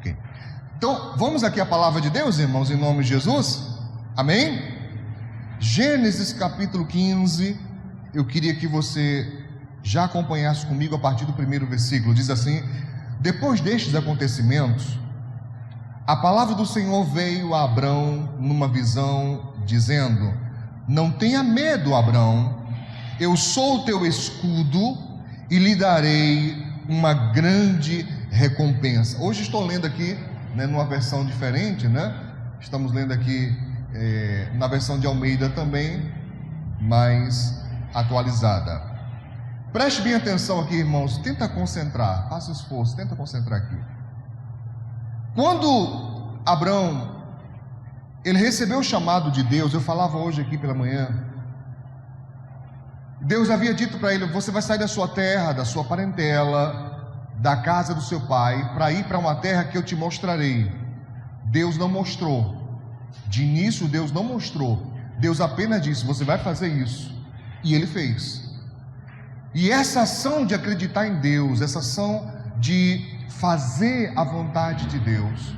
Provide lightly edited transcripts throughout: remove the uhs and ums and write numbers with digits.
Ok. Então, vamos aqui à palavra de Deus, irmãos, em nome de Jesus. Amém? Gênesis capítulo 15. Eu queria que você já acompanhasse comigo a partir do primeiro versículo. Diz assim: depois destes acontecimentos, a palavra do Senhor veio a Abrão numa visão, dizendo: não tenha medo, Abrão, eu sou o teu escudo e lhe darei uma grande recompensa. Hoje estou lendo aqui, numa versão diferente, Estamos lendo aqui na versão de Almeida também, mais atualizada. Preste bem atenção aqui, irmãos, tenta concentrar, faça esforço, tenta concentrar aqui. Quando Abrão, ele recebeu o chamado de Deus, eu falava hoje aqui pela manhã, Deus havia dito para ele: você vai sair da sua terra, da sua parentela, da casa do seu pai, para ir para uma terra que eu te mostrarei. Deus não mostrou, de início Deus não mostrou, Deus apenas disse: você vai fazer isso, e ele fez. E essa ação de acreditar em Deus, essa ação de fazer a vontade de Deus,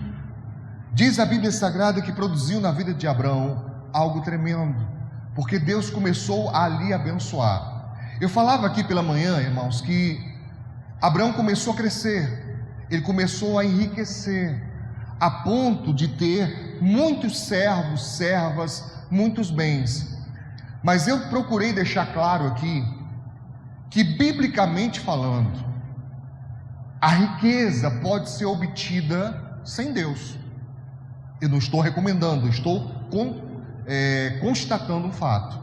diz a Bíblia Sagrada que produziu na vida de Abrão algo tremendo, porque Deus começou a lhe abençoar. Eu falava aqui pela manhã, irmãos, que Abrão começou a crescer, ele começou a enriquecer, a ponto de ter muitos servos, servas, muitos bens. Mas eu procurei deixar claro aqui que, biblicamente falando, a riqueza pode ser obtida sem Deus. Eu não estou recomendando, estou constatando um fato.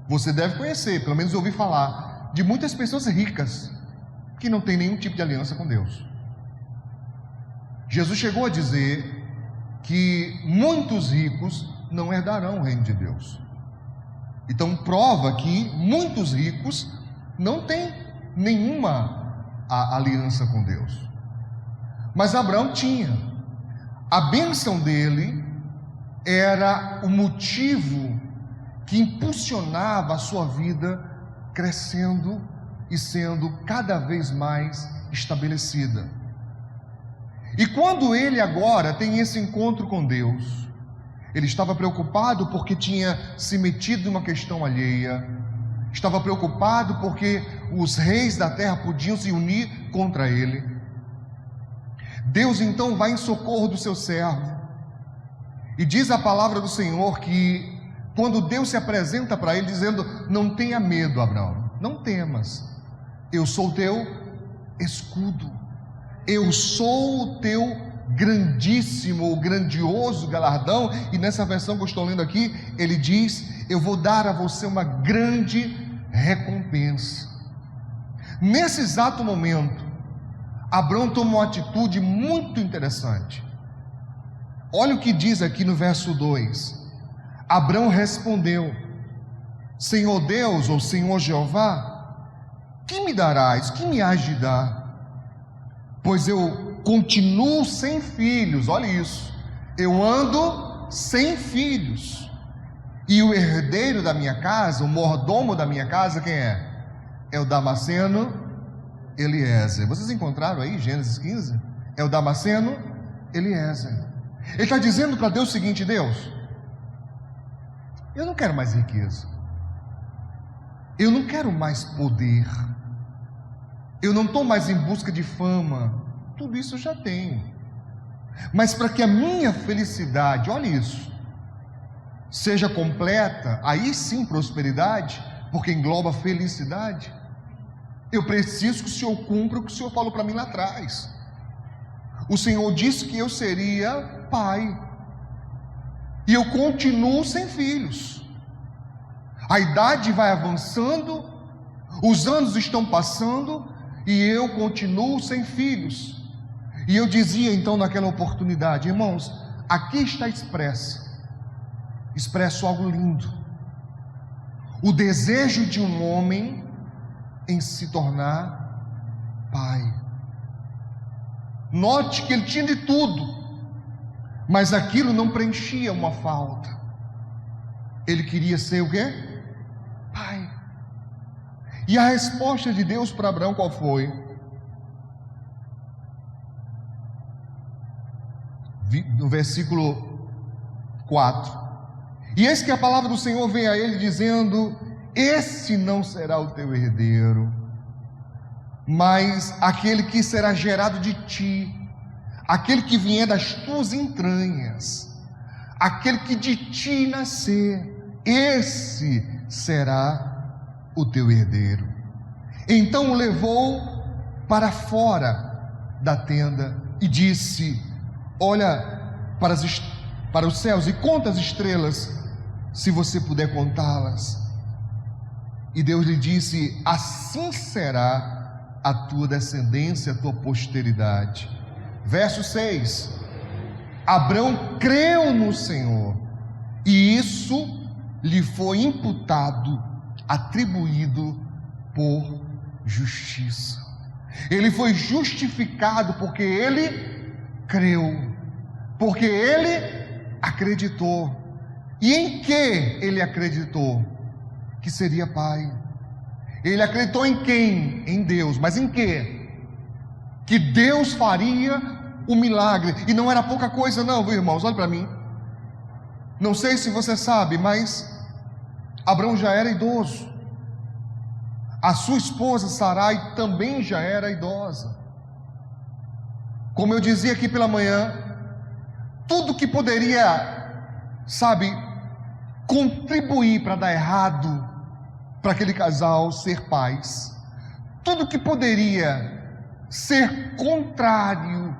Você deve conhecer, pelo menos ouvir falar, de muitas pessoas ricas que não têm nenhum tipo de aliança com Deus. Jesus chegou a dizer que muitos ricos não herdarão o reino de Deus. Então prova que muitos ricos não têm nenhuma aliança com Deus. Mas Abraão tinha. A bênção dele era o motivo que impulsionava a sua vida crescendo e sendo cada vez mais estabelecida. E quando ele agora tem esse encontro com Deus, ele estava preocupado porque tinha se metido em uma questão alheia, estava preocupado porque os reis da terra podiam se unir contra ele. Deus então vai em socorro do seu servo, e diz a palavra do Senhor que quando Deus se apresenta para ele dizendo: não tenha medo, Abraão, não temas, eu sou o teu escudo, eu sou o teu grandíssimo, grandioso galardão. E nessa versão que eu estou lendo aqui, ele diz: eu vou dar a você uma grande recompensa. Nesse exato momento, Abraão tomou uma atitude muito interessante. Olha o que diz aqui no verso 2: Abraão respondeu: Senhor Deus, ou Senhor Jeová, que me darás, que me hás de dar? Pois eu continuo sem filhos. Olha isso, eu ando sem filhos, e o herdeiro da minha casa, o mordomo da minha casa, quem é? É o Damasceno Eliezer. Vocês encontraram aí Gênesis 15? É o Damasceno Eliezer. Ele está dizendo para Deus o seguinte: Deus, eu não quero mais riqueza, eu não quero mais poder, eu não estou mais em busca de fama, tudo isso eu já tenho. Mas para que a minha felicidade, olha isso, seja completa, aí sim prosperidade, porque engloba felicidade, eu preciso que o Senhor cumpra o que o Senhor falou para mim lá atrás. O Senhor disse que eu seria pai, e eu continuo sem filhos. A idade vai avançando, os anos estão passando, e eu continuo sem filhos. E eu dizia então naquela oportunidade: irmãos, aqui está expresso algo lindo, o desejo de um homem em se tornar pai. Note que ele tinha de tudo, mas aquilo não preenchia uma falta. Ele queria ser o quê? Pai. E a resposta de Deus para Abraão qual foi? no versículo 4. E eis que a palavra do Senhor vem a ele dizendo: esse não será o teu herdeiro, mas aquele que será gerado de ti, aquele que vier das tuas entranhas, aquele que de ti nascer, esse será o teu herdeiro. Então o levou para fora da tenda e disse: olha para os céus e conta as estrelas, se você puder contá-las. E Deus lhe disse: assim será a tua descendência, a tua posteridade. Verso 6: Abrão creu no Senhor, e isso lhe foi imputado, atribuído por justiça. Ele foi justificado porque ele creu, porque ele acreditou. E em que ele acreditou? Que seria pai. Ele acreditou em quem? Em Deus. Mas em que? Que Deus faria o milagre. E não era pouca coisa não, viu, irmãos? Olha para mim. Não sei se você sabe, mas Abrão já era idoso. A sua esposa Sarai também já era idosa. Como eu dizia aqui pela manhã, tudo que poderia, contribuir para dar errado para aquele casal ser pais, tudo que poderia ser contrário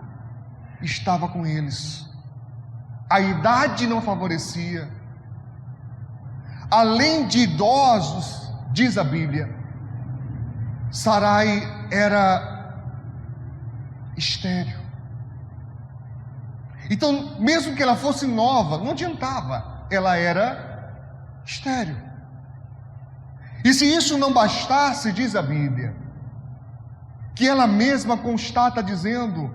estava com eles. A idade não favorecia. Além de idosos, diz a Bíblia, Sarai era estéril. Então, mesmo que ela fosse nova, não adiantava, ela era estéril. E se isso não bastasse, diz a Bíblia, que ela mesma constata dizendo: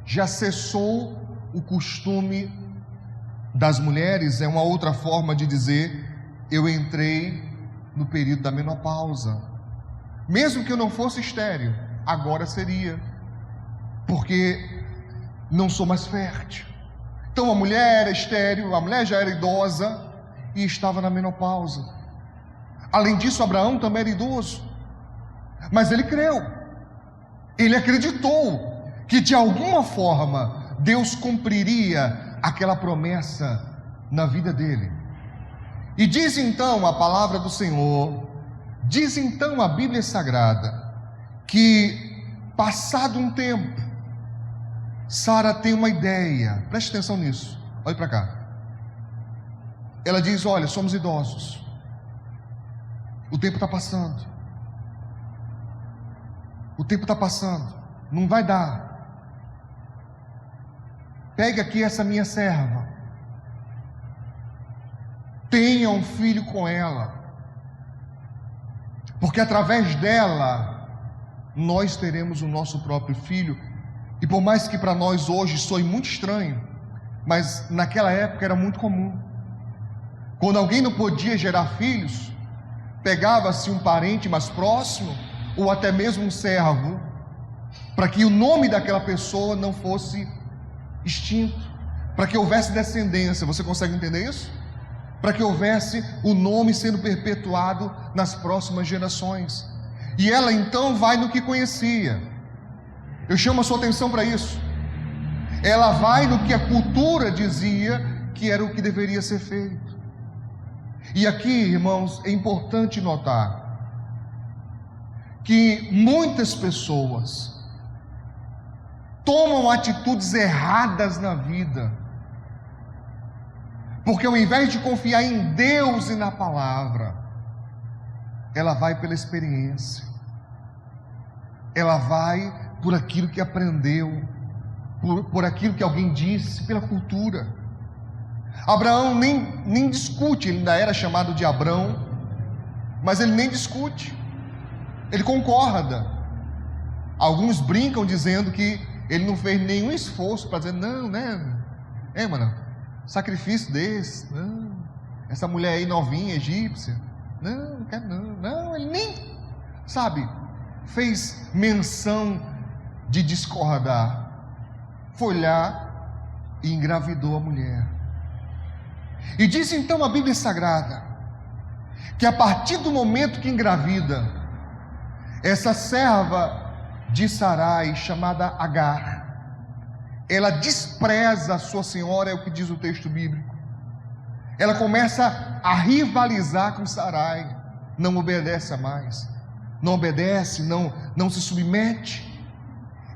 já cessou o costume das mulheres. É uma outra forma de dizer: eu entrei no período da menopausa. Mesmo que eu não fosse estéril, agora seria, porque não sou mais fértil. Então a mulher era estéril, a mulher já era idosa e estava na menopausa. Além disso, Abraão também era idoso, mas ele creu, ele acreditou que de alguma forma Deus cumpriria aquela promessa na vida dele. E diz então a palavra do Senhor, diz então a Bíblia Sagrada, que passado um tempo, Sara tem uma ideia. Preste atenção nisso, olhe para cá. Ela diz: olha, somos idosos, o tempo está passando, o tempo está passando, não vai dar. Pega aqui essa minha serva, tenha um filho com ela, porque através dela nós teremos o nosso próprio filho. E por mais que para nós hoje soe muito estranho, mas naquela época era muito comum. Quando alguém não podia gerar filhos, pegava-se um parente mais próximo, ou até mesmo um servo, para que o nome daquela pessoa não fosse extinto, para que houvesse descendência. Você consegue entender isso? Para que houvesse o nome sendo perpetuado nas próximas gerações. E ela então vai no que conhecia. Eu chamo a sua atenção para isso. Ela vai no que a cultura dizia que era o que deveria ser feito. E aqui, irmãos, é importante notar que muitas pessoas tomam atitudes erradas na vida, porque ao invés de confiar em Deus e na palavra, ela vai pela experiência, ela vai por aquilo que aprendeu, por aquilo que alguém disse, pela cultura. Abraão nem discute, ele ainda era chamado de Abrão, mas ele nem discute, ele concorda. Alguns brincam dizendo que ele não fez nenhum esforço para dizer: não, né? Mano, sacrifício desse, não. Essa mulher aí novinha, egípcia, não quero não, ele nem, fez menção de discordar. Foi lá e engravidou a mulher. E diz então a Bíblia Sagrada que a partir do momento que engravida, essa serva de Sarai, chamada Agar, ela despreza a sua senhora, é o que diz o texto bíblico. Ela começa a rivalizar com Sarai, não obedece mais, não obedece, não se submete.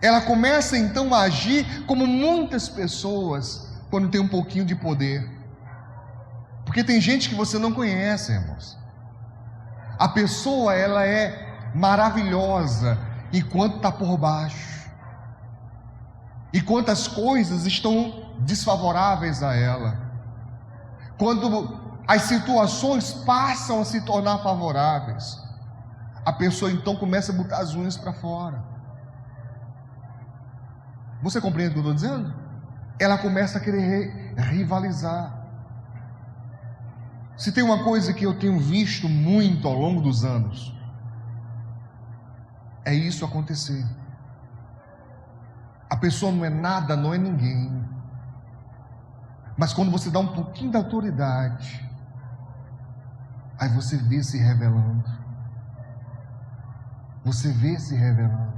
Ela começa então a agir como muitas pessoas quando tem um pouquinho de poder. Porque tem gente que você não conhece, irmãos. A pessoa, ela é maravilhosa enquanto está por baixo, enquanto as coisas estão desfavoráveis a ela. Quando as situações passam a se tornar favoráveis, a pessoa então começa a botar as unhas para fora. Você compreende o que eu estou dizendo? Ela começa a querer rivalizar. Se tem uma coisa que eu tenho visto muito ao longo dos anos, é isso acontecer. A pessoa não é nada, não é ninguém. Mas quando você dá um pouquinho da autoridade, aí você vê se revelando. Você vê se revelando.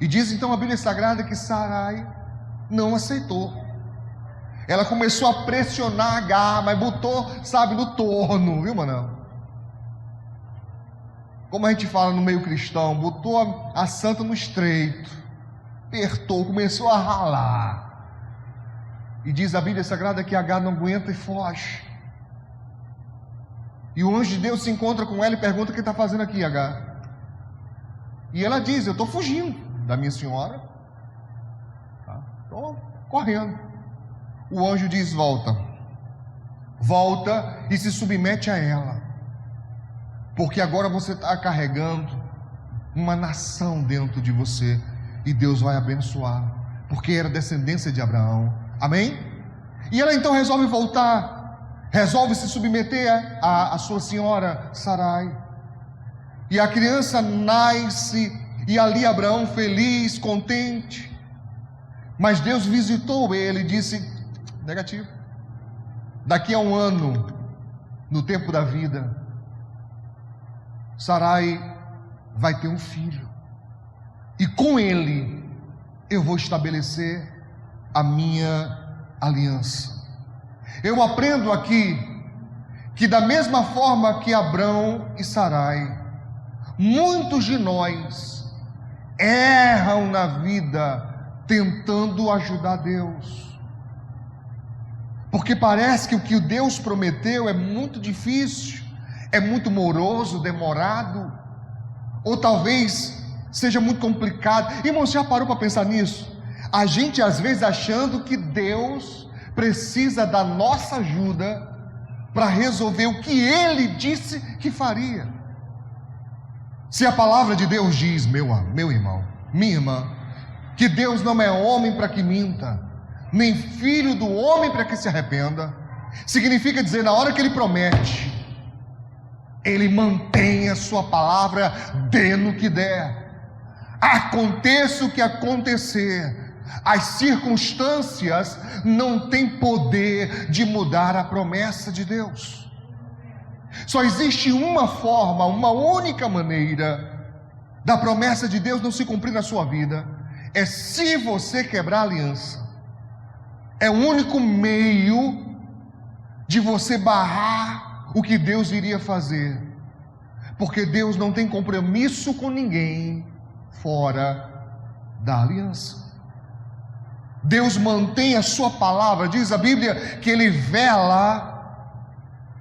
E diz então a Bíblia Sagrada que Sarai não aceitou. Ela começou a pressionar Agar, mas botou, sabe, no torno, viu, mano? Como a gente fala no meio cristão, botou a santa no estreito, apertou, começou a ralar. E diz a Bíblia Sagrada que Agar não aguenta e foge. E o anjo de Deus se encontra com ela e pergunta: o que está fazendo aqui, Agar? E ela diz: eu estou fugindo da minha senhora, estou correndo. O anjo diz: volta e se submete a ela, porque agora você está carregando uma nação dentro de você, e Deus vai abençoar, porque era descendência de Abraão. Amém? E ela então resolve voltar, resolve se submeter à sua senhora Sarai, e a criança nasce, e ali Abraão feliz, contente. Mas Deus visitou ele e disse: negativo, daqui a 1 ano, no tempo da vida, Sarai vai ter um filho, e com ele eu vou estabelecer a minha aliança. Eu aprendo aqui que da mesma forma que Abrão e Sarai, muitos de nós erram na vida tentando ajudar Deus, porque parece que o que Deus prometeu é muito difícil, é muito moroso, demorado, ou talvez seja muito complicado. Irmão, você já parou para pensar nisso? A gente às vezes achando que Deus precisa da nossa ajuda para resolver o que Ele disse que faria. Se a palavra de Deus diz, meu irmão, minha irmã, que Deus não é homem para que minta, nem filho do homem para que se arrependa, significa dizer, na hora que Ele promete, Ele mantém a sua palavra, dê no que der, aconteça o que acontecer. As circunstâncias não têm poder de mudar a promessa de Deus. Só existe uma forma, uma única maneira da promessa de Deus não se cumprir na sua vida, é se você quebrar a aliança. É o único meio de você barrar o que Deus iria fazer, porque Deus não tem compromisso com ninguém fora da aliança. Deus mantém a sua palavra. Diz a Bíblia que Ele vela,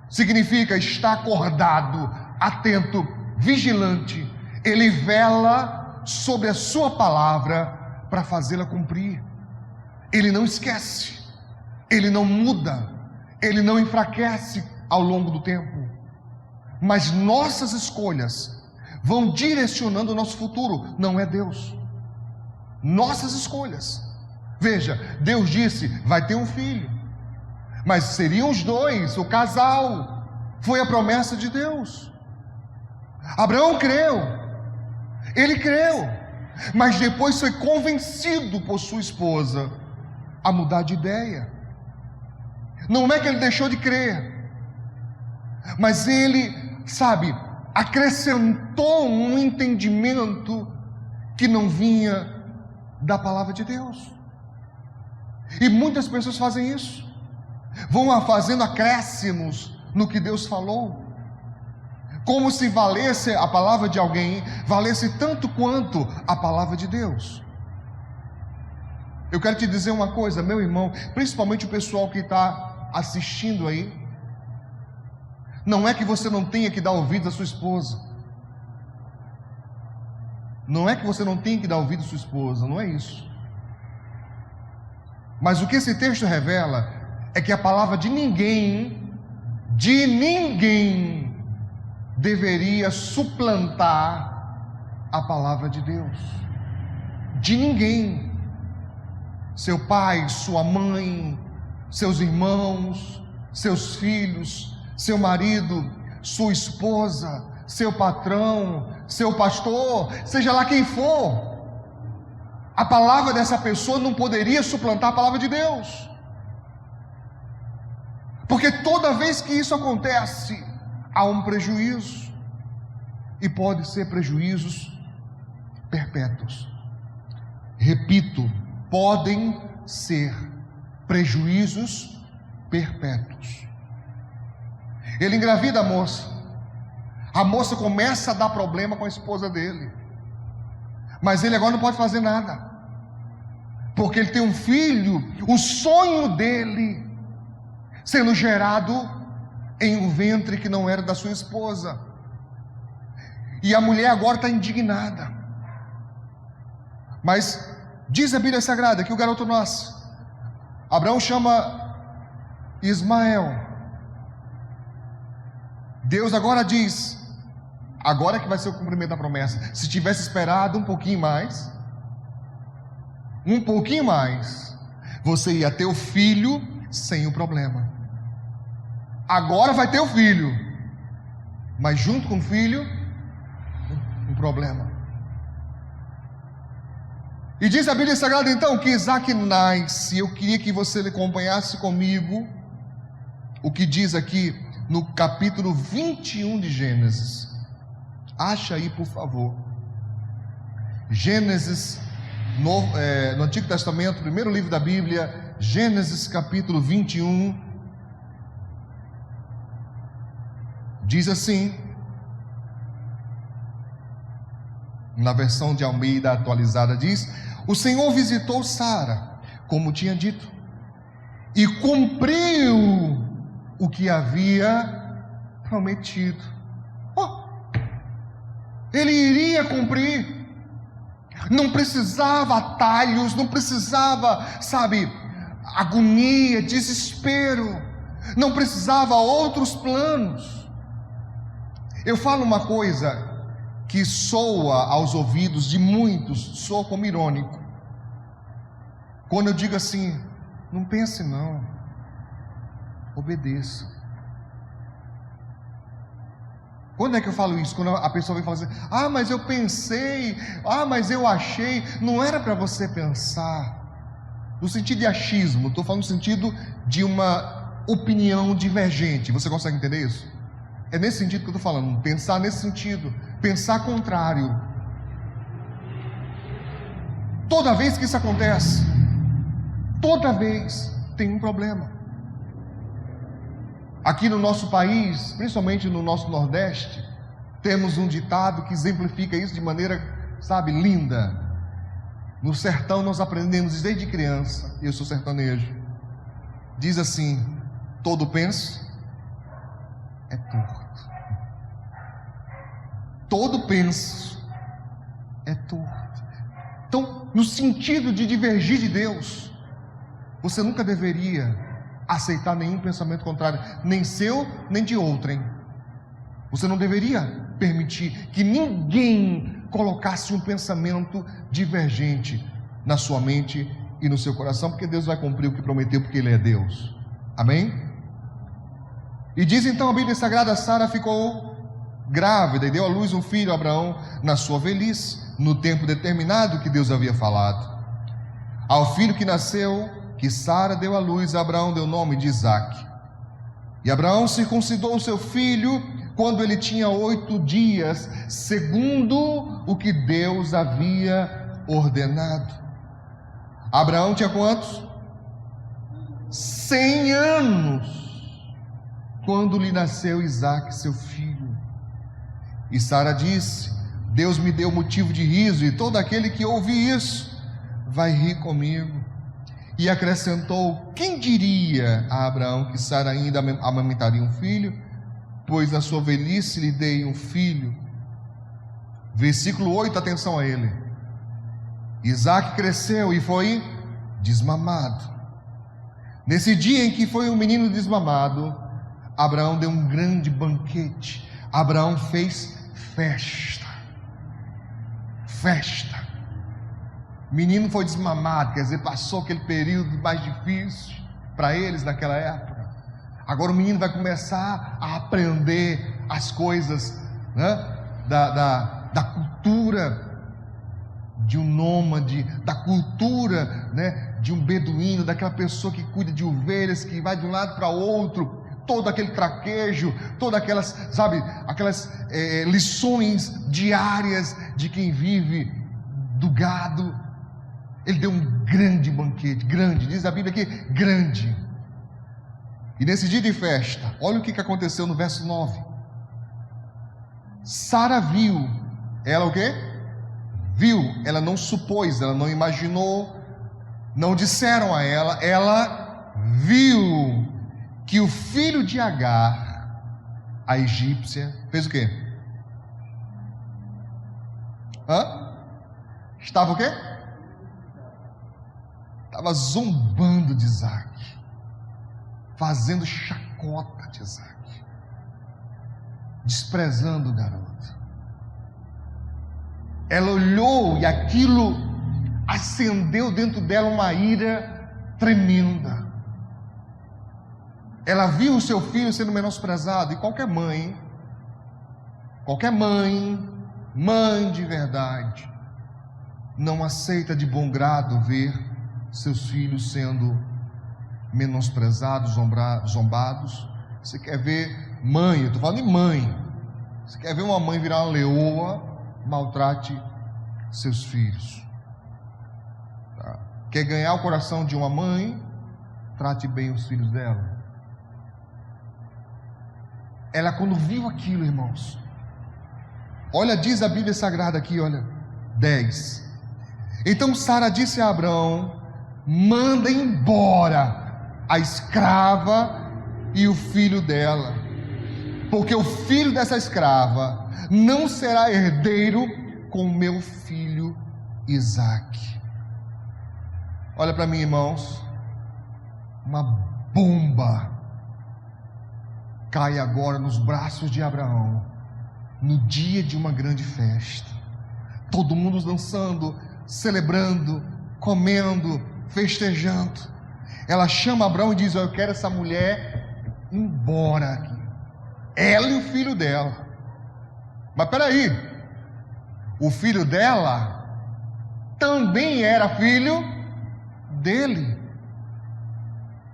significa estar acordado, atento, vigilante. Ele vela sobre a sua palavra para fazê-la cumprir. Ele não esquece, Ele não muda, Ele não enfraquece ao longo do tempo. Mas nossas escolhas vão direcionando o nosso futuro, não é Deus. Nossas escolhas. Veja, Deus disse, vai ter um filho, mas seriam os dois, o casal. Foi a promessa de Deus. Abraão creu, ele creu, mas depois foi convencido por sua esposa a mudar de ideia. Não é que ele deixou de crer, mas ele, acrescentou um entendimento que não vinha da palavra de Deus. E muitas pessoas fazem isso, vão fazendo acréscimos no que Deus falou, como se valesse a palavra de alguém, valesse tanto quanto a palavra de Deus. Eu quero te dizer uma coisa, meu irmão, principalmente o pessoal que está assistindo aí, não é que você não tenha que dar ouvido à sua esposa, não é que você não tenha que dar ouvido à sua esposa, não é isso. Mas o que esse texto revela é que a palavra de ninguém deveria suplantar a palavra de Deus. De ninguém. Seu pai, sua mãe, seus irmãos, seus filhos, seu marido, sua esposa, seu patrão, seu pastor, seja lá quem for, a palavra dessa pessoa não poderia suplantar a palavra de Deus, porque toda vez que isso acontece, há um prejuízo, e pode ser prejuízos perpétuos. Repito, podem ser prejuízos perpétuos. Ele engravida a moça começa a dar problema com a esposa dele, mas ele agora não pode fazer nada, porque ele tem um filho, o sonho dele sendo gerado em um ventre que não era da sua esposa, e a mulher agora está indignada. Mas diz a Bíblia Sagrada que o garoto nasce, Abraão chama Ismael. Deus agora diz, agora que vai ser o cumprimento da promessa. Se tivesse esperado um pouquinho mais, você ia ter o filho sem o problema. Agora vai ter o filho, mas junto com o filho, um problema. E diz a Bíblia Sagrada então que Isaac nasce. Eu queria que você acompanhasse comigo o que diz aqui no capítulo 21 de Gênesis. Acha aí, por favor. Gênesis, no Antigo Testamento, primeiro livro da Bíblia, Gênesis capítulo 21. Diz assim, na versão de Almeida atualizada diz: o Senhor visitou Sara, como tinha dito, e cumpriu o que havia prometido. Ele iria cumprir, não precisava atalhos, não precisava, agonia, desespero, não precisava outros planos. Eu falo uma coisa que soa aos ouvidos de muitos, soa como irônico, quando eu digo assim: não pense não, obedeça. Quando é que eu falo isso? Quando a pessoa vem falar assim: mas eu pensei, mas eu achei. Não era para você pensar no sentido de achismo, estou falando no sentido de uma opinião divergente. Você consegue entender isso? É nesse sentido que eu estou falando, pensar nesse sentido, pensar contrário. Toda vez que isso acontece, toda vez tem um problema. Aqui no nosso país, principalmente no nosso Nordeste, temos um ditado que exemplifica isso de maneira, linda. No sertão nós aprendemos desde criança, eu sou sertanejo, diz assim: todo penso é torto. Todo penso é torto. Então, no sentido de divergir de Deus, você nunca deveria aceitar nenhum pensamento contrário, nem seu, nem de outrem. Você não deveria permitir que ninguém colocasse um pensamento divergente na sua mente e no seu coração, porque Deus vai cumprir o que prometeu, porque Ele é Deus. Amém? E diz então a Bíblia Sagrada: Sara ficou grávida e deu à luz um filho a Abraão na sua velhice, no tempo determinado que Deus havia falado. Ao filho que que Sara deu à luz, Abraão deu o nome de Isaque. E Abraão circuncidou o seu filho quando ele tinha 8 dias, segundo o que Deus havia ordenado. Abraão tinha quantos? 100 anos, quando lhe nasceu Isaque, seu filho. E Sara disse: Deus me deu motivo de riso, e todo aquele que ouve isso vai rir comigo. E acrescentou: quem diria a Abraão que Sara ainda amamentaria um filho, pois na sua velhice lhe dei um filho. Versículo 8, atenção a ele. Isaque cresceu e foi desmamado. Nesse dia em que foi um menino desmamado, Abraão deu um grande banquete. Abraão fez festa. O menino foi desmamado, quer dizer, passou aquele período mais difícil para eles naquela época. Agora o menino vai começar a aprender as coisas, né, da cultura de um nômade, da cultura, né, de um beduíno, daquela pessoa que cuida de ovelhas, que vai de um lado para outro, todo aquele traquejo, todas aquelas, sabe, aquelas lições diárias de quem vive do gado. Ele deu um grande banquete, grande, diz a Bíblia aqui, grande. E nesse dia de festa, olha o que aconteceu no verso 9. Sara viu, ela o quê? Viu, ela não supôs, ela não imaginou, não disseram a ela, ela viu que o filho de Agar, a egípcia, fez o quê? Estava o quê? Estava zombando de Isaque, fazendo chacota de Isaque, desprezando o garoto. Ela olhou e aquilo acendeu dentro dela uma ira tremenda. Ela viu o seu filho sendo menosprezado, e qualquer mãe, mãe de verdade, não aceita de bom grado ver seus filhos sendo menosprezados, zombados. Você quer ver mãe, eu estou falando de mãe, você quer ver uma mãe virar uma leoa, maltrate seus filhos. Tá? Quer ganhar o coração de uma mãe, trate bem os filhos dela. Ela, quando viu aquilo, irmãos, olha, diz a Bíblia Sagrada aqui, olha, 10. Então Sara disse a Abraão: manda embora a escrava e o filho dela, porque o filho dessa escrava não será herdeiro com o meu filho Isaque. Olha para mim, irmãos, uma bomba cai agora nos braços de Abraão, no dia de uma grande festa, todo mundo dançando, celebrando, comendo, festejando. Ela chama Abraão e diz: eu quero essa mulher embora aqui, ela e o filho dela. Mas peraí, o filho dela também era filho dele.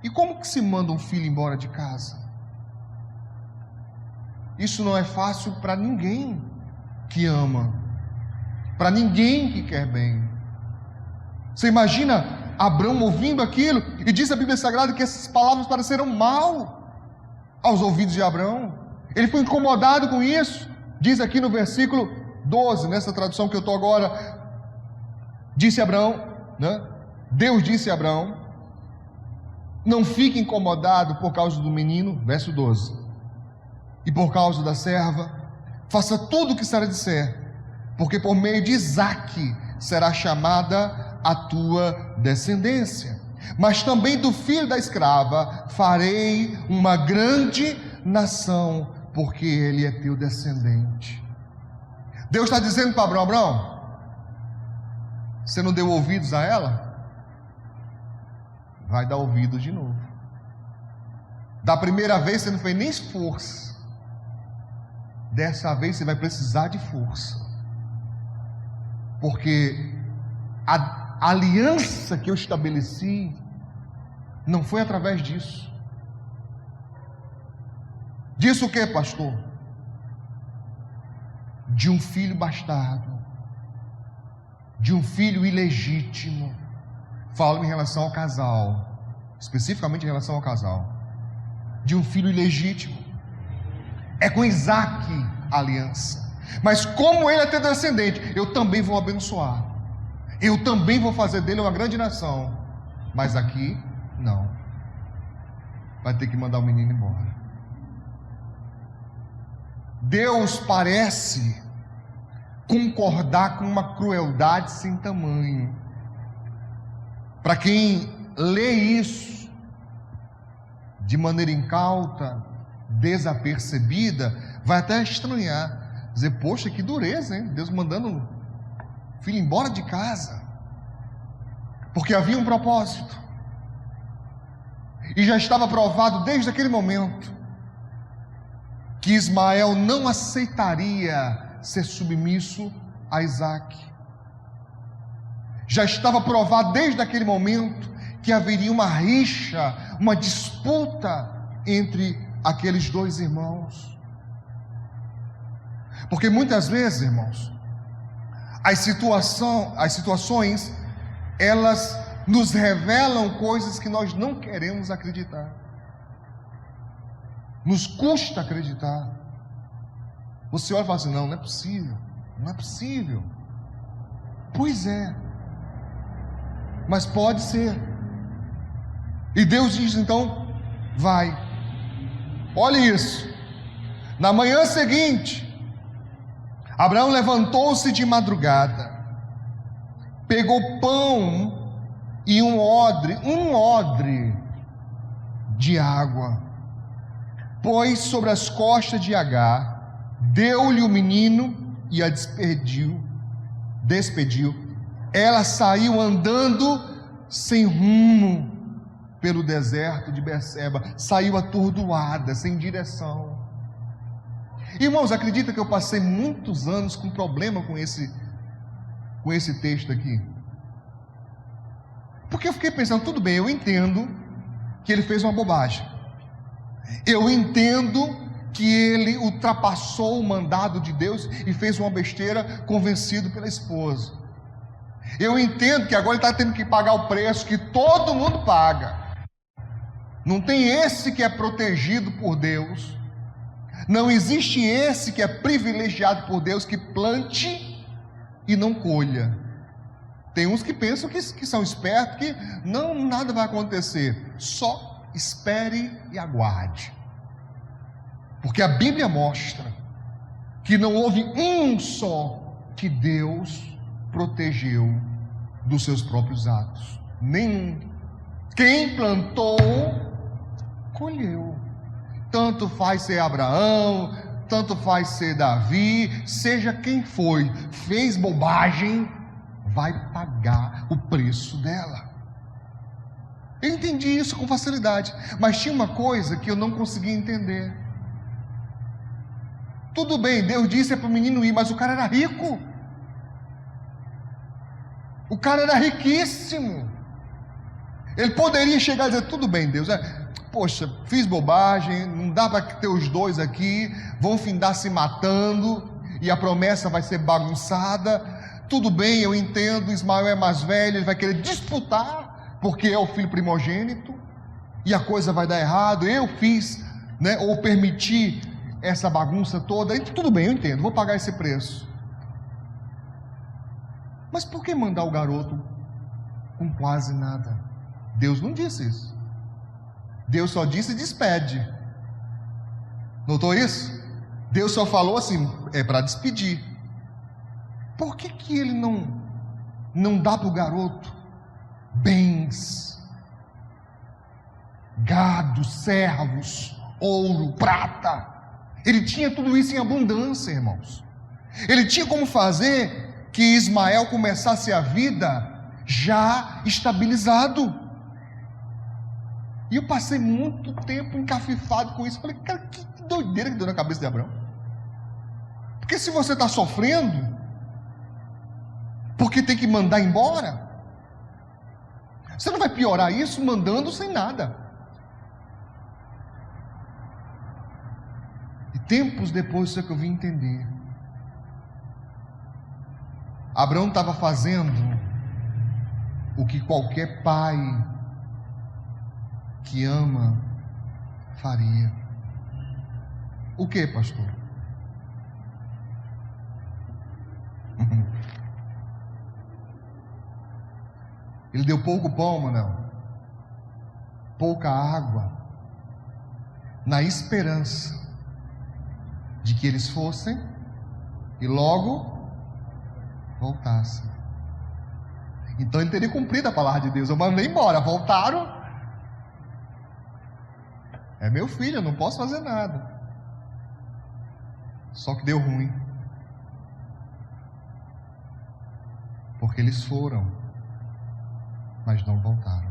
E como que se manda um filho embora de casa? Isso não é fácil para ninguém que ama, para ninguém que quer bem. Você imagina Abraão ouvindo aquilo, e diz a Bíblia Sagrada que essas palavras pareceram mal aos ouvidos de Abraão. Ele foi incomodado com isso. Diz aqui no versículo 12, nessa tradução que eu estou agora, disse Abraão, né? Deus disse a Abraão: não fique incomodado por causa do menino, verso 12, e por causa da serva, faça tudo o que Sara disser, porque por meio de Isaque será chamada a tua descendência, mas também do filho da escrava farei uma grande nação, porque ele é teu descendente. Deus está dizendo para Abraão: Abraão, você não deu ouvidos a ela? Vai dar ouvidos de novo. Da primeira vez você não fez nem esforço, dessa vez você vai precisar de força, porque a aliança que eu estabeleci Não foi através disso. Disso o que, pastor? De um filho bastardo, de um filho ilegítimo. Falo em relação ao casal, especificamente em relação ao casal. De um filho ilegítimo. É com Isaac a aliança. Mas como ele é ter descendente, eu também vou abençoar. Eu também vou fazer dele uma grande nação. Mas aqui, não. Vai ter que mandar o menino embora. Deus parece concordar com uma crueldade sem tamanho. Para quem lê isso de maneira incauta, desapercebida, vai até estranhar, dizer, poxa, que dureza, hein? Deus mandando o filho embora de casa, porque havia um propósito, e já estava provado desde aquele momento, que Ismael não aceitaria ser submisso a Isaac. Já estava provado desde aquele momento que haveria uma rixa, uma disputa entre aqueles dois irmãos. Porque muitas vezes, irmãos, as situações, elas nos revelam coisas que nós não queremos acreditar. Nos custa acreditar. Você olha e fala assim, não é possível, não é possível. Pois é, mas pode ser. E Deus diz então, vai. Olha isso. Na manhã seguinte, Abraão levantou-se de madrugada, pegou pão e um odre de água, pôs sobre as costas de Agar, deu-lhe o menino e a despediu. Ela saiu andando sem rumo pelo deserto de Berseba, saiu atordoada, sem direção. Irmãos, acredita que eu passei muitos anos com problema com esse texto aqui? Porque eu fiquei pensando, tudo bem, eu entendo que ele fez uma bobagem, eu entendo que ele ultrapassou o mandado de Deus e fez uma besteira, convencido pela esposa. Eu entendo que agora ele está tendo que pagar o preço que todo mundo paga. Não tem esse que é protegido por Deus, não existe esse que é privilegiado por Deus, que plante e não colha. Tem uns que pensam que são espertos, que nada vai acontecer, só espere e aguarde. Porque a Bíblia mostra que não houve um só que Deus protegeu dos seus próprios atos. Nenhum. Quem plantou, colheu. Tanto faz ser Abraão, tanto faz ser Davi, seja quem foi, fez bobagem, vai pagar o preço dela. Eu entendi isso com facilidade, mas tinha uma coisa que eu não conseguia entender. Tudo bem, Deus disse para o menino ir, mas o cara era rico. O cara era riquíssimo. Ele poderia chegar e dizer, tudo bem, Deus, poxa, fiz bobagem, não dá para ter os dois aqui, vão findar se matando, e a promessa vai ser bagunçada. Tudo bem, eu entendo, Ismael é mais velho, ele vai querer disputar, porque é o filho primogênito, e a coisa vai dar errado, eu fiz, ou permiti essa bagunça toda, então tudo bem, eu entendo, vou pagar esse preço. Mas por que mandar o garoto com quase nada? Deus não disse isso. Deus só disse despede. Notou isso? Deus só falou assim, é para despedir. Por que ele não dá para o garoto bens, gado, servos, ouro, prata? Ele tinha tudo isso em abundância, irmãos. Ele tinha como fazer que Ismael começasse a vida já estabilizado. E eu passei muito tempo encafifado com isso. Falei, cara, que doideira que deu na cabeça de Abraão. Porque se você está sofrendo, porque tem que mandar embora, Você não vai piorar isso mandando sem nada. E tempos depois isso é que eu vim entender. Abraão estava fazendo o que qualquer pai que ama faria. O que, pastor? Ele deu pouco pão, Manel, pouca água, na esperança de que eles fossem e logo voltassem. Então ele teria cumprido a palavra de Deus. Eu mandei embora, voltaram. É meu filho, eu não posso fazer nada. Só que deu ruim. Porque eles foram, mas não voltaram.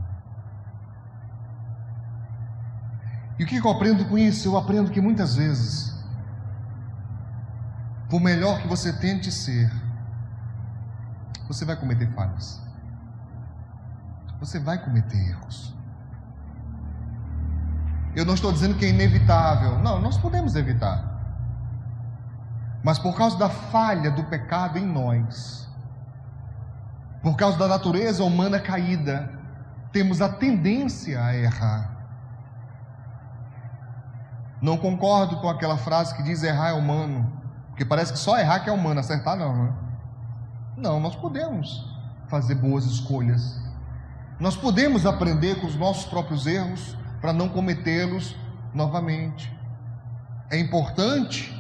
E o que eu aprendo com isso? Eu aprendo que muitas vezes, por melhor que você tente ser, você vai cometer falhas. Você vai cometer erros. Eu não estou dizendo que é inevitável. Não, nós podemos evitar. Mas por causa da falha do pecado em nós, por causa da natureza humana caída, temos a tendência a errar. Não concordo com aquela frase que diz errar é humano, porque parece que só errar que é humano, acertar não, né? Não, nós podemos fazer boas escolhas. Nós podemos aprender com os nossos próprios erros para não cometê-los novamente. É importante,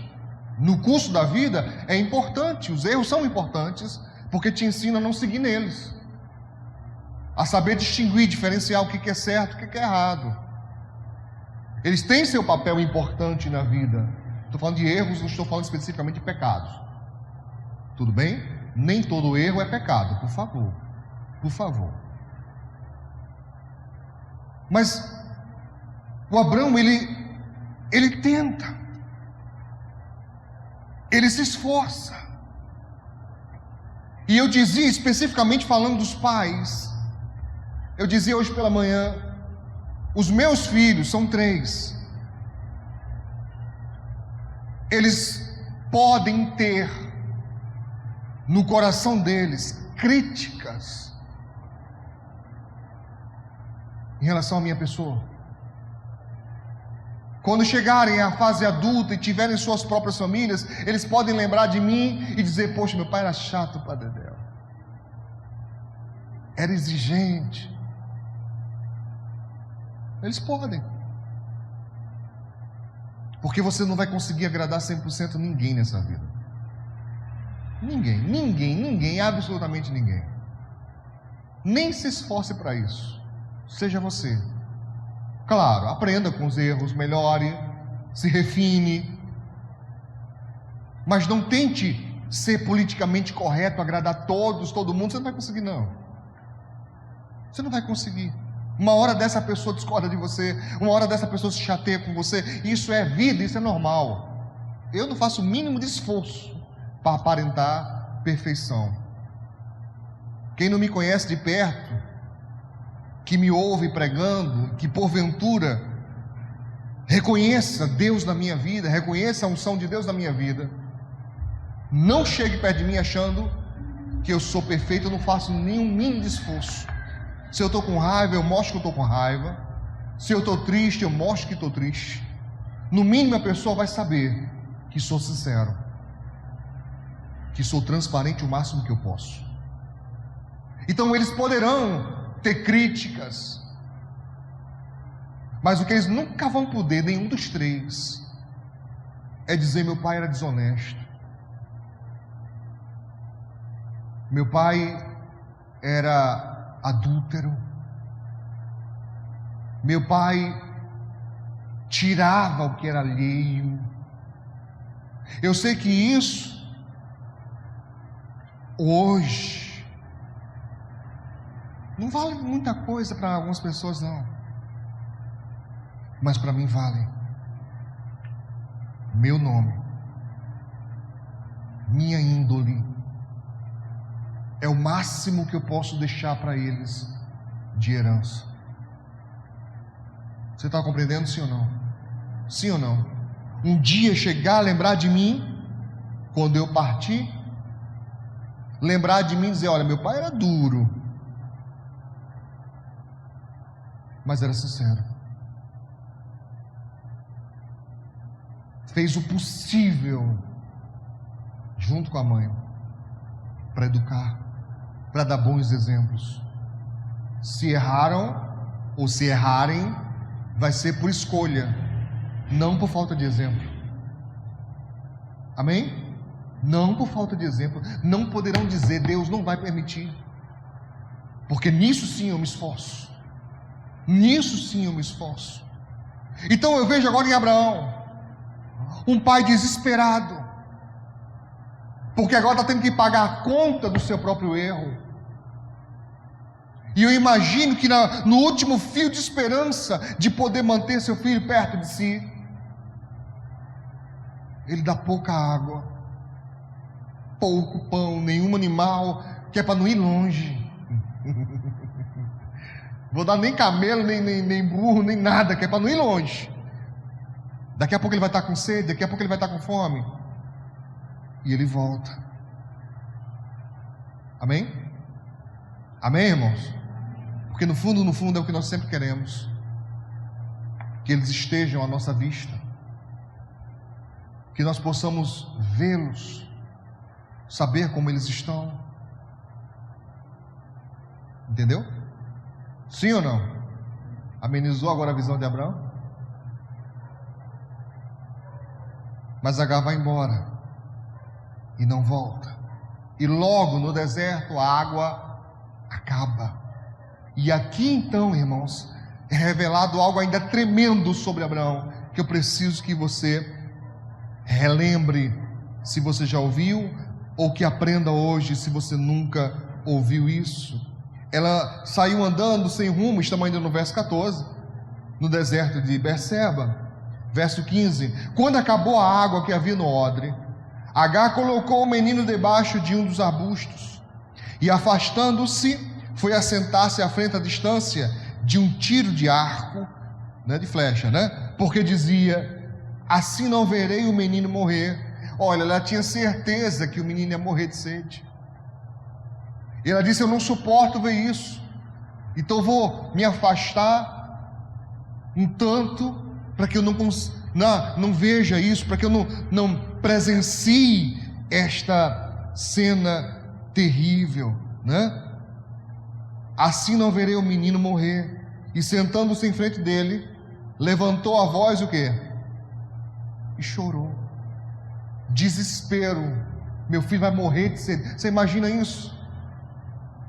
no curso da vida, é importante, os erros são importantes, porque te ensinam a não seguir neles, a saber distinguir, diferenciar o que é certo e o que é errado. Eles têm seu papel importante na vida. Estou falando de erros, não estou falando especificamente de pecados. Tudo bem? Nem todo erro é pecado, por favor. Por favor. Mas o Abraão, ele tenta. Ele se esforça. E eu dizia, especificamente falando dos pais, eu dizia hoje pela manhã, os meus filhos são 3. Eles podem ter no coração deles críticas em relação à minha pessoa. Quando chegarem à fase adulta e tiverem suas próprias famílias, eles podem lembrar de mim e dizer: poxa, meu pai era chato para dedéu, era exigente. Eles podem, porque você não vai conseguir agradar 100% ninguém nessa vida. Ninguém, absolutamente ninguém. Nem se esforce para isso. Seja você. Claro, aprenda com os erros, melhore, se refine, mas não tente ser politicamente correto, agradar todos, todo mundo. Você não vai conseguir, não. Você não vai conseguir. Uma hora dessa pessoa discorda de você, uma hora dessa pessoa se chateia com você. Isso é vida, isso é normal. Eu não faço o mínimo de esforço para aparentar perfeição. Quem não me conhece de perto, que me ouve pregando, que porventura reconheça Deus na minha vida, reconheça a unção de Deus na minha vida, não chegue perto de mim achando que eu sou perfeito. Eu não faço nenhum mínimo de esforço. Se eu estou com raiva, eu mostro que eu estou com raiva. Se eu estou triste, eu mostro que estou triste. No mínimo a pessoa vai saber que sou sincero, que sou transparente o máximo que eu posso. Então eles poderão ter críticas, mas o que eles nunca vão poder, nenhum dos 3, é dizer: meu pai era desonesto, meu pai era adúltero, meu pai tirava o que era alheio. Eu sei que isso hoje não vale muita coisa para algumas pessoas, não, mas para mim vale. Meu nome, minha índole, é o máximo que eu posso deixar para eles de herança. Você está compreendendo, sim ou não? Sim ou não? Um dia chegar a lembrar de mim, quando eu partir, lembrar de mim e dizer: olha, meu pai era duro, mas era sincero. Fez o possível, junto com a mãe, para educar, para dar bons exemplos. Se erraram, ou se errarem, vai ser por escolha, não por falta de exemplo. Amém? Não por falta de exemplo. Não poderão dizer: Deus não vai permitir, porque nisso sim eu me esforço. Nisso sim eu me esforço. Então eu vejo agora em Abraão um pai desesperado, porque agora está tendo que pagar a conta do seu próprio erro. E eu imagino que no último fio de esperança de poder manter seu filho perto de si, ele dá pouca água, pouco pão, nenhum animal, que é para não ir longe. Vou dar nem camelo, nem burro, nem nada, que é para não ir longe. Daqui a pouco ele vai estar com sede, daqui a pouco ele vai estar com fome. E ele volta. Amém? Amém, irmãos? Porque no fundo é o que nós sempre queremos: que eles estejam à nossa vista, que nós possamos vê-los, saber como eles estão. Entendeu? Sim ou não? Amenizou agora a visão de Abraão? Mas Agar vai embora e não volta. E logo no deserto a água acaba. E aqui então, irmãos, é revelado algo ainda tremendo sobre Abraão, que eu preciso que você relembre, se você já ouviu, ou que aprenda hoje, se você nunca ouviu isso. Ela saiu andando sem rumo, estamos ainda no verso 14, no deserto de Berseba. Verso 15: quando acabou a água que havia no odre, Agar colocou o menino debaixo de um dos arbustos, e afastando-se, foi assentar-se à frente, à distância de um tiro de arco, de flecha, porque dizia: assim não verei o menino morrer. Olha, ela tinha certeza que o menino ia morrer de sede. E ela disse: eu não suporto ver isso, então vou me afastar um tanto, para que eu não veja isso, para que eu não presencie esta cena terrível, Assim não verei o menino morrer. E sentando-se em frente dele, levantou a voz, o quê? E chorou. Desespero. Meu filho vai morrer de sede. Você imagina isso?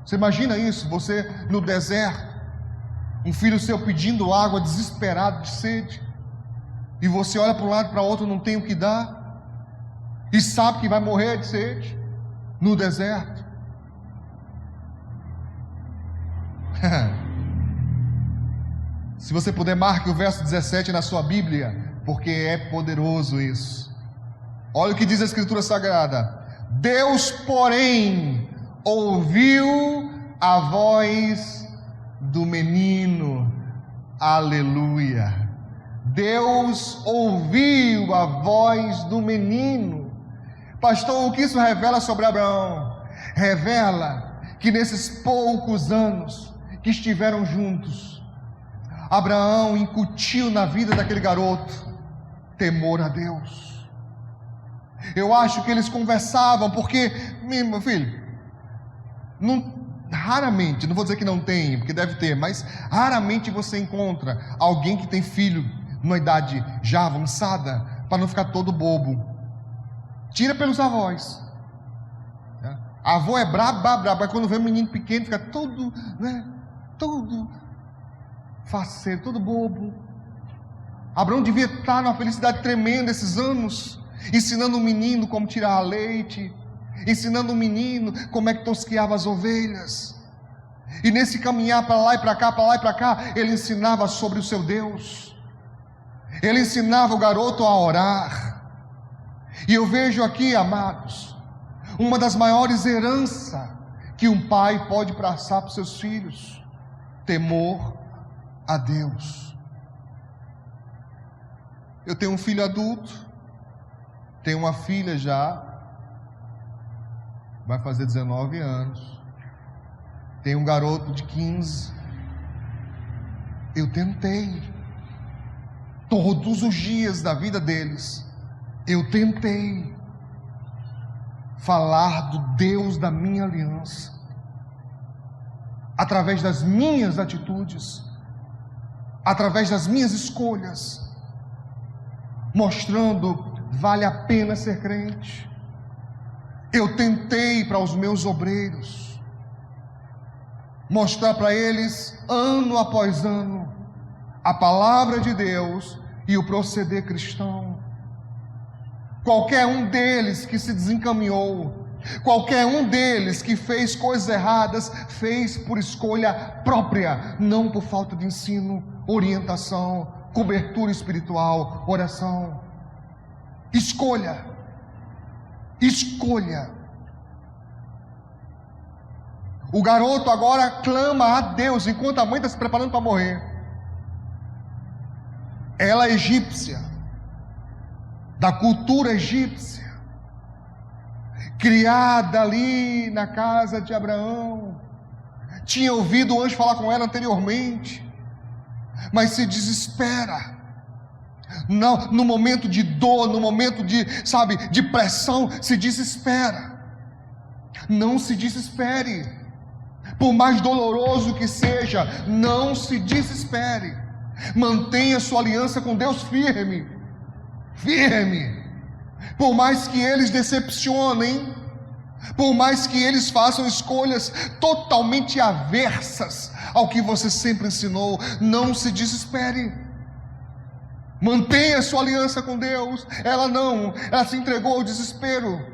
Você imagina isso? Você no deserto, um filho seu pedindo água, desesperado de sede, e você olha para um lado e para o outro, não tem o que dar, e sabe que vai morrer de sede no deserto. Se você puder, marque o verso 17 na sua Bíblia, porque é poderoso isso. Olha o que diz a Escritura Sagrada: Deus, porém, ouviu a voz do menino. Aleluia. Deus ouviu a voz do menino. Pastor, o que isso revela sobre Abraão? Revela que nesses poucos anos que estiveram juntos, Abraão incutiu na vida daquele garoto temor a Deus. Eu acho que eles conversavam, porque, meu filho, raramente, não vou dizer que não tem, porque deve ter, mas raramente você encontra alguém que tem filho numa idade já avançada, para não ficar todo bobo. Tira pelos avós. A avó é braba, quando vê um menino pequeno, fica todo, todo faceiro, todo bobo. Abraão devia estar numa felicidade tremenda esses anos, ensinando o menino como tirar leite, ensinando o menino como é que tosqueava as ovelhas. E nesse caminhar para lá e para cá, para lá e para cá, ele ensinava sobre o seu Deus. Ele ensinava o garoto a orar. E eu vejo aqui, amados, uma das maiores heranças que um pai pode passar para os seus filhos: temor a Deus. Eu tenho um filho adulto, tenho uma filha já, vai fazer 19 anos, tenho um garoto de 15. Eu tentei, todos os dias da vida deles, eu tentei falar do Deus da minha aliança, através das minhas atitudes, através das minhas escolhas, mostrando vale a pena ser crente. Eu tentei para os meus obreiros mostrar para eles, ano após ano, a palavra de Deus e o proceder cristão. Qualquer um deles que se desencaminhou, qualquer um deles que fez coisas erradas, fez por escolha própria, não por falta de ensino, orientação, cobertura espiritual, oração. Escolha. O garoto agora clama a Deus enquanto a mãe está se preparando para morrer. Ela é egípcia, da cultura egípcia, criada ali na casa de Abraão, tinha ouvido o anjo falar com ela anteriormente, mas se desespera. No momento de dor, no momento de pressão, se desespera. Não se desespere, por mais doloroso que seja, não se desespere. Mantenha sua aliança com Deus firme. Por mais que eles decepcionem, por mais que eles façam escolhas totalmente aversas ao que você sempre ensinou, não se desespere. Mantenha sua aliança com Deus. Ela se entregou ao desespero.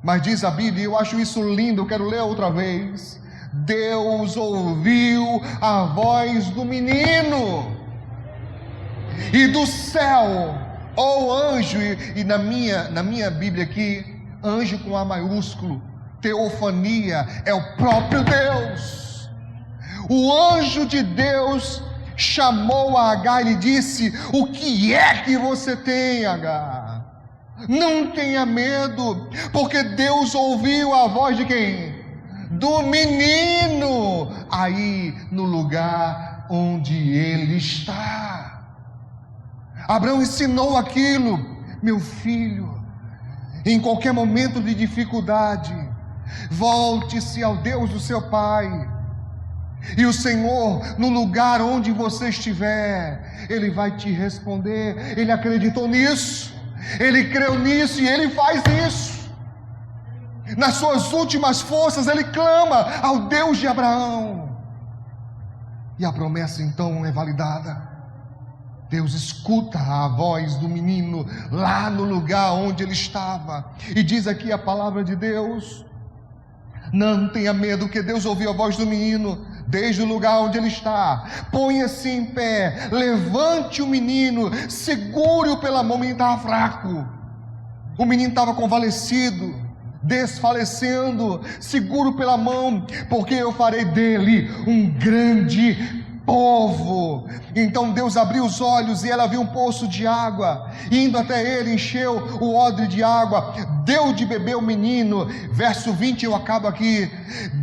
Mas diz a Bíblia, e eu acho isso lindo, eu quero ler outra vez: Deus ouviu a voz do menino, e do céu, ou anjo, e na minha Bíblia aqui, anjo com A maiúsculo, teofania, é o próprio Deus. O anjo de Deus chamou a Agar e lhe disse: o que é que você tem, Agar? Não tenha medo, porque Deus ouviu a voz de quem? Do menino, aí no lugar onde ele está. Abraão ensinou aquilo: meu filho, em qualquer momento de dificuldade, volte-se ao Deus do seu pai, e o Senhor, no lugar onde você estiver, Ele vai te responder. Ele acreditou nisso, ele creu nisso, e ele faz isso. Nas suas últimas forças, ele clama ao Deus de Abraão, e a promessa então é validada. Deus escuta a voz do menino lá no lugar onde ele estava, e diz aqui a palavra de Deus: não tenha medo, que Deus ouviu a voz do menino desde o lugar onde ele está. Ponha-se em pé, levante o menino, segure-o pela mão. O menino estava fraco, o menino estava convalescido, desfalecendo. Seguro pela mão, porque eu farei dele um grande povo. Então Deus abriu os olhos, e ela viu um poço de água. Indo até ele, encheu o odre de água, deu de beber o menino. Verso 20, eu acabo aqui.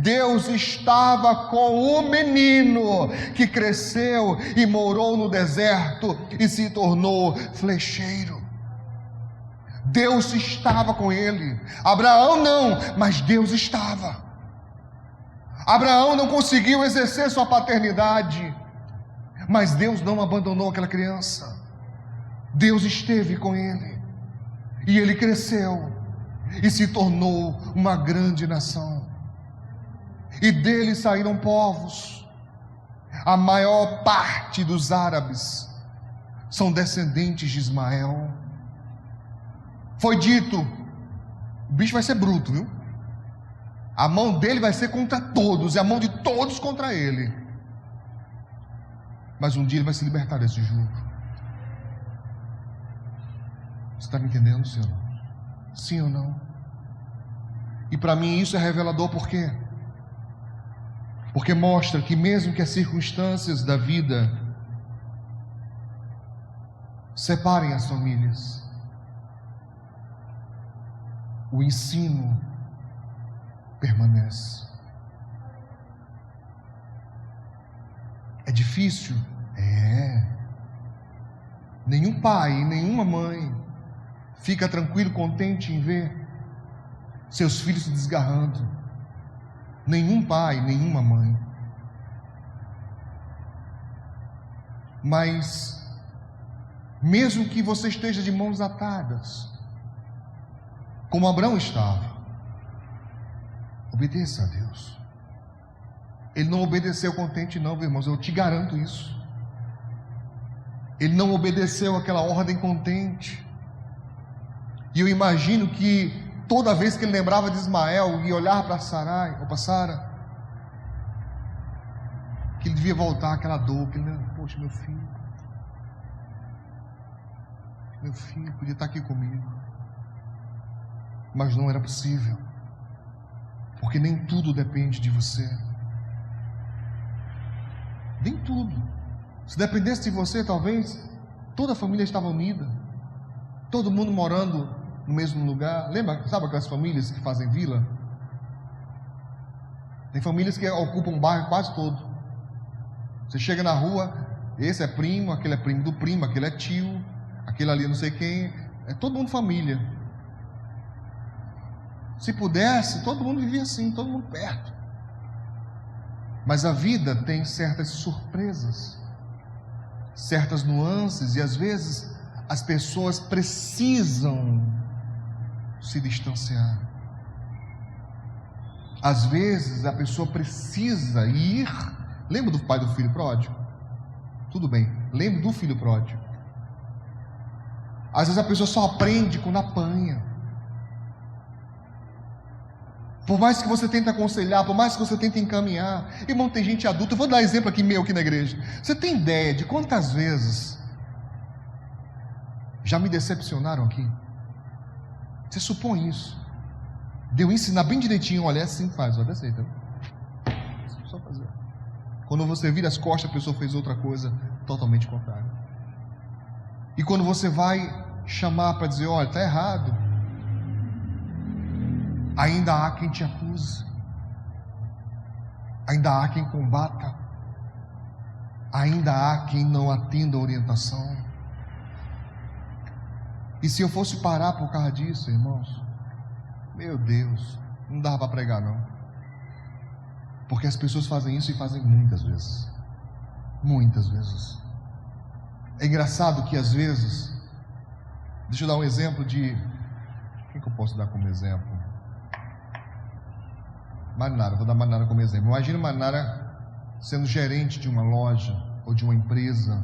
Deus estava com o menino, que cresceu e morou no deserto e se tornou flecheiro. Deus estava com ele. Abraão não, mas Deus estava. Abraão não conseguiu exercer sua paternidade, mas Deus não abandonou aquela criança. Deus esteve com ele, e ele cresceu e se tornou uma grande nação, e dele saíram povos. A maior parte dos árabes são descendentes de Ismael. Foi dito: o bicho vai ser bruto, viu? A mão dele vai ser contra todos, e a mão de todos contra ele. Mas um dia ele vai se libertar desse jugo. Você está me entendendo, senhor? Sim ou não? E para mim isso é revelador. Por quê? Porque mostra que mesmo que as circunstâncias da vida separem as famílias, o ensino permanece. É difícil? É. Nenhum pai, nenhuma mãe fica tranquilo, contente em ver seus filhos se desgarrando. Nenhum pai, nenhuma mãe. Mas, mesmo que você esteja de mãos atadas, como Abraão estava, obedeça a Deus. Ele não obedeceu contente não, meus irmãos, eu te garanto isso. Ele não obedeceu aquela ordem contente. E eu imagino que toda vez que ele lembrava de Ismael e olhava para Sarai, ou para Sara, que ele devia voltar àquela dor, que ele, poxa, meu filho podia estar aqui comigo. Mas não era possível, porque nem tudo depende de você. Nem tudo. Se dependesse de você, talvez toda a família estava unida, todo mundo morando no mesmo lugar. Lembra, sabe aquelas famílias que fazem vila? Tem famílias que ocupam um bairro quase todo. Você chega na rua, esse é primo, aquele é primo do primo, aquele é tio, aquele ali não sei quem, é todo mundo família. Se pudesse, todo mundo vivia assim, todo mundo perto. Mas a vida tem certas surpresas, certas nuances, e às vezes as pessoas precisam se distanciar. Às vezes a pessoa precisa ir. Lembra do pai do filho pródigo? Tudo bem, lembra do filho pródigo. Às vezes a pessoa só aprende quando apanha. Por mais que você tente aconselhar, por mais que você tente encaminhar. Irmão, tem gente adulta, eu vou dar exemplo aqui meu aqui na igreja. Você tem ideia de quantas vezes já me decepcionaram aqui? Você supõe isso? De eu ensinar bem direitinho, olha, é assim que faz, olha dessa aí, tá? Só fazer. Quando você vira as costas, a pessoa fez outra coisa totalmente contrária. E quando você vai chamar para dizer, olha, está errado, ainda há quem te acuse, ainda há quem combata, ainda há quem não atenda a orientação. E se eu fosse parar por causa disso, irmãos, meu Deus, não dava para pregar não. Porque as pessoas fazem isso e fazem muitas vezes. Muitas vezes. É engraçado que às vezes, deixa eu dar um exemplo de, quem que eu posso dar como exemplo? Marinara, vou dar Marinara como exemplo. Imagina Marinara sendo gerente de uma loja ou de uma empresa.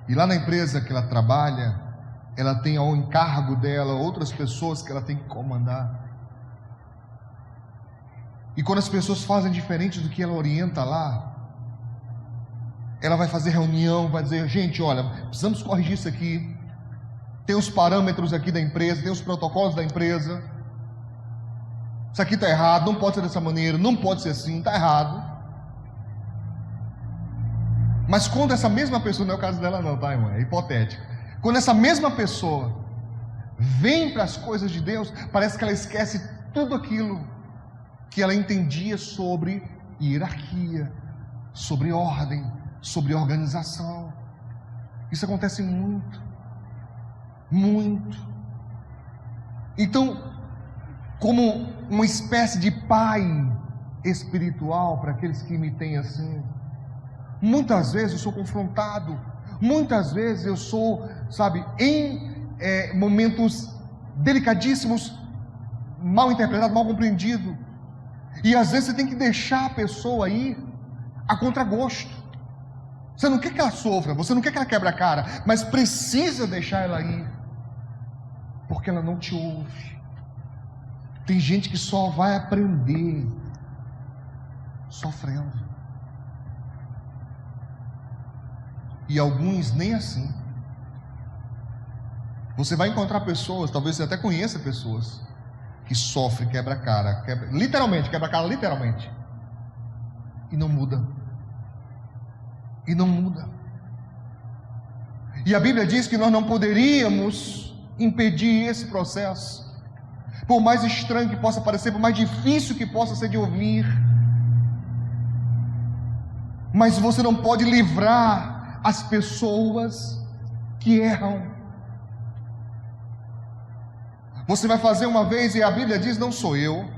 E lá na empresa que ela trabalha, ela tem ao encargo dela outras pessoas que ela tem que comandar. E quando as pessoas fazem diferente do que ela orienta lá, ela vai fazer reunião, vai dizer, gente, olha, precisamos corrigir isso aqui. Tem os parâmetros aqui da empresa, tem os protocolos da empresa. Isso aqui está errado, não pode ser dessa maneira, não pode ser assim, está errado. Mas quando essa mesma pessoa, não é o caso dela não, tá, irmão? É hipotético. Quando essa mesma pessoa vem para as coisas de Deus, parece que ela esquece tudo aquilo que ela entendia sobre hierarquia, sobre ordem, sobre organização. Isso acontece muito, muito. Então, como uma espécie de pai espiritual para aqueles que me têm assim, muitas vezes eu sou confrontado, muitas vezes eu sou, sabe, em momentos delicadíssimos, mal interpretado, mal compreendido, e às vezes você tem que deixar a pessoa ir a contragosto. Você não quer que ela sofra, você não quer que ela quebre a cara, mas precisa deixar ela ir, porque ela não te ouve. Tem gente que só vai aprender sofrendo. E alguns nem assim. Você vai encontrar pessoas, talvez você até conheça pessoas, que sofrem, quebra a cara, literalmente, quebra a cara literalmente. E não muda. E não muda. E a Bíblia diz que nós não poderíamos impedir esse processo. Por mais estranho que possa parecer, por mais difícil que possa ser de ouvir. Mas você não pode livrar as pessoas que erram. Você vai fazer uma vez e a Bíblia diz, não sou eu,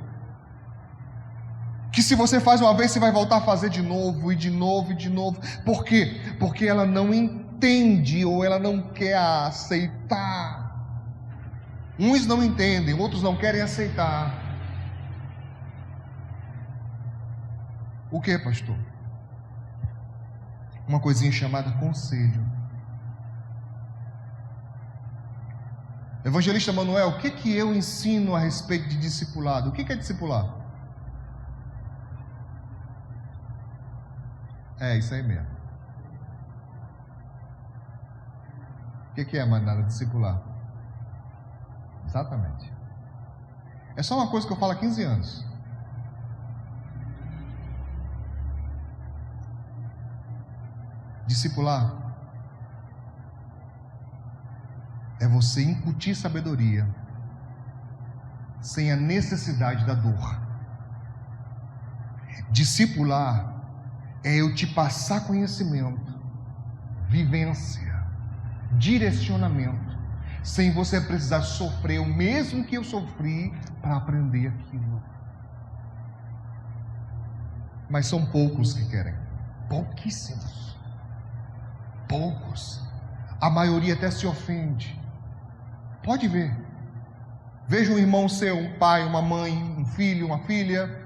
que se você faz uma vez, você vai voltar a fazer de novo, e de novo, e de novo. Por quê? Porque ela não entende, ou ela não quer aceitar. Uns não entendem, outros não querem aceitar. O que, pastor? Uma coisinha chamada conselho. Evangelista Manuel, o que eu ensino a respeito de discipulado? O que é discipular? É isso aí mesmo. O que é, manada, discipular? Exatamente. É só uma coisa que eu falo há 15 anos. Discipular é você incutir sabedoria sem a necessidade da dor. Discipular é eu te passar conhecimento, vivência, direcionamento, sem você precisar sofrer o mesmo que eu sofri para aprender aquilo. Mas são poucos que querem, pouquíssimos, poucos. A maioria até se ofende. Pode ver. Veja um irmão seu, um pai, uma mãe, um filho, uma filha,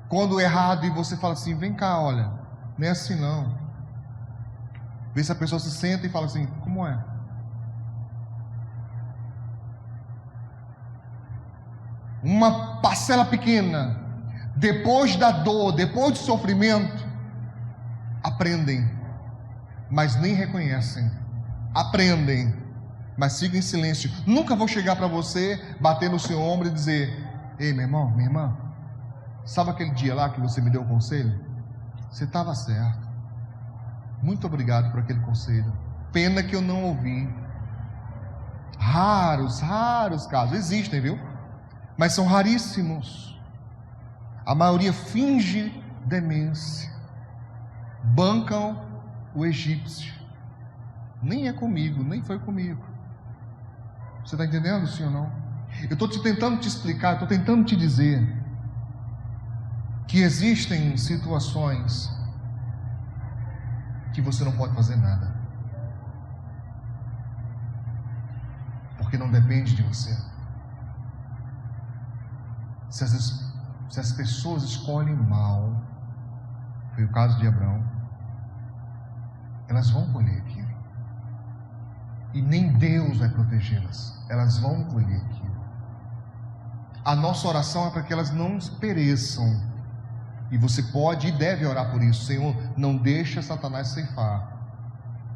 quando errado, e você fala assim, vem cá, olha, não é assim não. Vê se a pessoa se senta e fala assim, como é? Uma parcela pequena, depois da dor, depois do sofrimento, aprendem, mas nem reconhecem. Aprendem, mas ficam em silêncio. Nunca vou chegar para você, bater no seu ombro e dizer, ei, meu irmão, minha irmã, sabe aquele dia lá que você me deu o conselho? Você estava certo. Muito obrigado por aquele conselho. Pena que eu não ouvi. Raros casos. Existem, viu? Mas são raríssimos. A maioria finge demência. Bancam o egípcio. Nem é comigo, nem foi comigo. Você está entendendo, sim ou não? Eu estou tentando te explicar, estou tentando te dizer que existem situações que você não pode fazer nada, porque não depende de você. Se as pessoas escolhem mal, foi o caso de Abraão, elas vão colher aquilo, e nem Deus vai protegê-las, elas vão colher aquilo. A nossa oração é para que elas não pereçam. E você pode e deve orar por isso. Senhor, não deixa Satanás ceifar.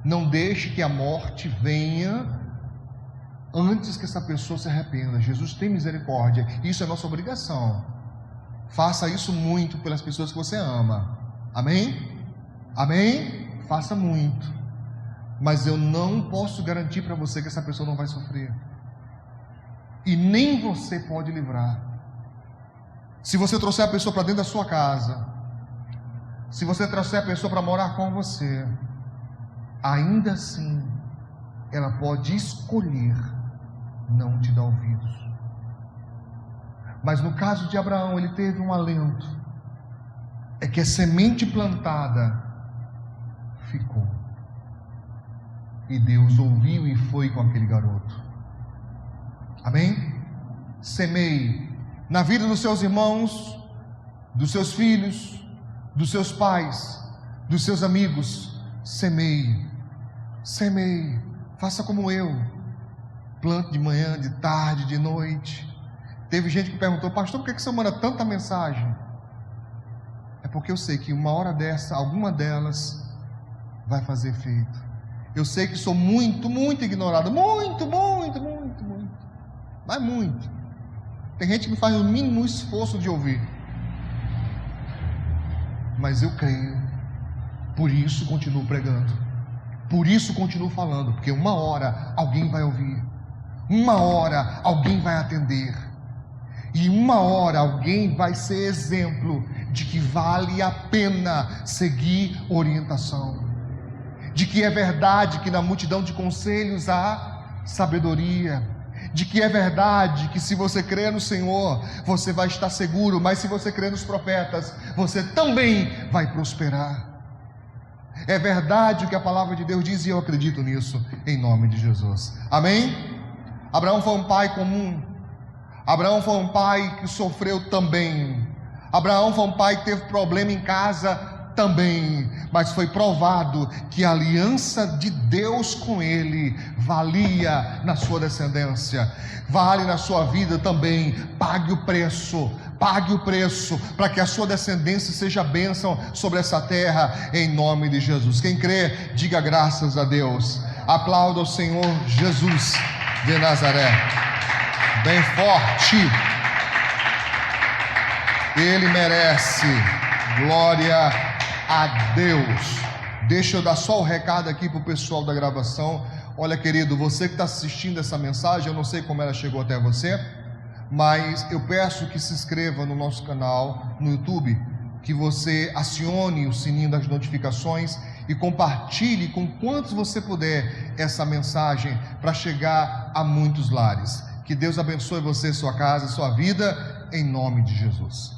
Não deixe que a morte venha antes que essa pessoa se arrependa. Jesus tem misericórdia. Isso é nossa obrigação. Faça isso muito pelas pessoas que você ama. Amém? Amém? Faça muito. Mas eu não posso garantir para você que essa pessoa não vai sofrer. E nem você pode livrar. Se você trouxer a pessoa para dentro da sua casa, se você trouxer a pessoa para morar com você, ainda assim, ela pode escolher não te dar ouvidos. Mas no caso de Abraão, ele teve um alento, é que a semente plantada ficou, e Deus ouviu e foi com aquele garoto. Amém? Semeie na vida dos seus irmãos, dos seus filhos, dos seus pais, dos seus amigos. Semeie, semeie, faça como eu, plante de manhã, de tarde, de noite. Teve gente que perguntou, pastor, por que você manda tanta mensagem? É porque eu sei que uma hora dessa, alguma delas vai fazer efeito. Eu sei que sou muito ignorado, muito, mas muito. Tem gente que faz o mínimo esforço de ouvir. mas eu creio, por isso continuo pregando, por isso continuo falando, porque uma hora alguém vai ouvir, uma hora alguém vai atender, e uma hora alguém vai ser exemplo de que vale a pena seguir orientação, de que é verdade que na multidão de conselhos há sabedoria, de que é verdade que se você crer no Senhor, você vai estar seguro, mas se você crer nos profetas, você também vai prosperar. É verdade o que a palavra de Deus diz, e eu acredito nisso, em nome de Jesus. Amém? Abraão foi um pai comum. Abraão foi um pai que sofreu também. Abraão foi um pai que teve problema em casa também, mas foi provado que a aliança de Deus com ele valia na sua descendência, vale na sua vida também. Pague o preço para que a sua descendência seja bênção sobre essa terra, em nome de Jesus. Quem crê, diga graças a Deus. Aplauda o Senhor Jesus de Nazaré bem forte. Ele merece. Glória a Deus. Deixa eu dar só o recado aqui para o pessoal da gravação. Olha, querido, você que está assistindo essa mensagem, eu não sei como ela chegou até você, mas eu peço que se inscreva no nosso canal no YouTube, que você acione o sininho das notificações e compartilhe com quantos você puder essa mensagem para chegar a muitos lares. Que Deus abençoe você, sua casa, sua vida, em nome de Jesus.